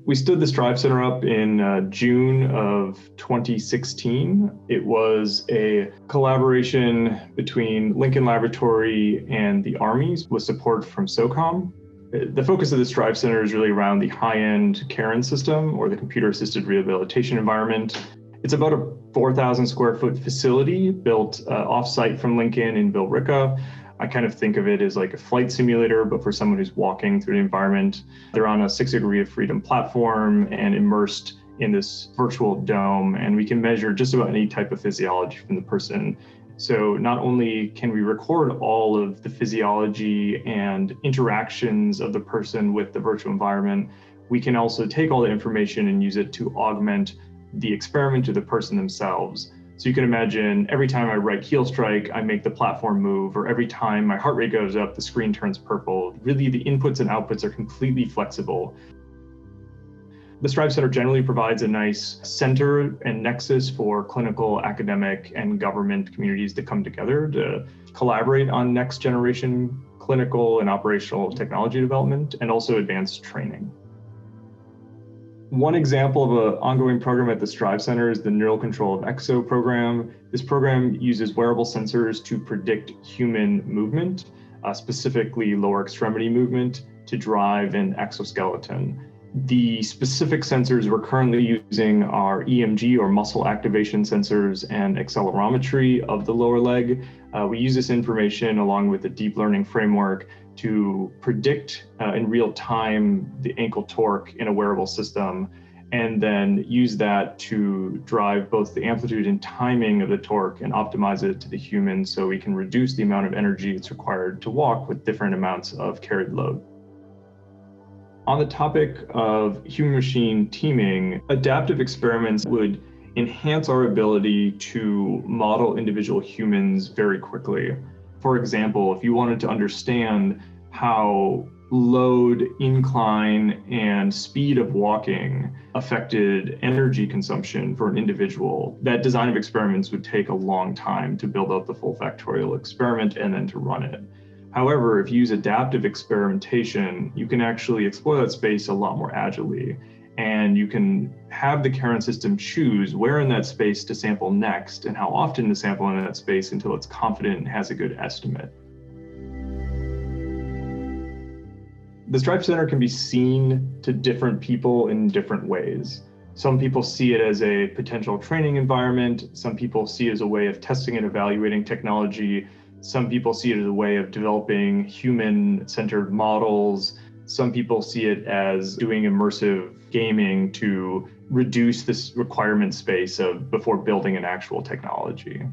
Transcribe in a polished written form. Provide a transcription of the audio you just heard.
We stood the Strive Center up in June of 2016. It was a collaboration between Lincoln Laboratory and the Army's with support from SOCOM. The focus of the Strive Center is really around the high-end CAREN system, or the computer-assisted rehabilitation environment. It's about a 4,000 square foot facility built off-site from Lincoln in Billerica. I kind of think of it as like a flight simulator, but for someone who's walking through the environment. They're on a 6 degree of freedom platform and immersed in this virtual dome, and we can measure just about any type of physiology from the person. So not only can we record all of the physiology and interactions of the person with the virtual environment, we can also take all the information and use it to augment the experiment to the person themselves. So you can imagine every time I right heel strike, I make the platform move, or every time my heart rate goes up, the screen turns purple. Really, the inputs and outputs are completely flexible. The Strive Center generally provides a nice center and nexus for clinical, academic, and government communities to come together to collaborate on next generation clinical and operational technology development, and also advanced training. One example of an ongoing program at the Strive Center is the Neural Control of Exo program. This program uses wearable sensors to predict human movement, specifically lower extremity movement, to drive an exoskeleton. The specific sensors we're currently using are EMG, or muscle activation sensors, and accelerometry of the lower leg. We use this information along with a deep learning framework to predict in real time the ankle torque in a wearable system, and then use that to drive both the amplitude and timing of the torque and optimize it to the human so we can reduce the amount of energy it's required to walk with different amounts of carried load. On the topic of human-machine teaming, adaptive experiments would enhance our ability to model individual humans very quickly. For example, if you wanted to understand how load, incline, and speed of walking affected energy consumption for an individual, that design of experiments would take a long time to build out the full factorial experiment and then to run it. However, if you use adaptive experimentation, you can actually explore that space a lot more agilely, and you can have the CAREN system choose where in that space to sample next and how often to sample in that space until it's confident and has a good estimate. The Strive Center can be seen to different people in different ways. Some people see it as a potential training environment. Some people see it as a way of testing and evaluating technology. Some people see it as a way of developing human-centered models. Some people see it as doing immersive gaming to reduce this requirement space of before building an actual technology.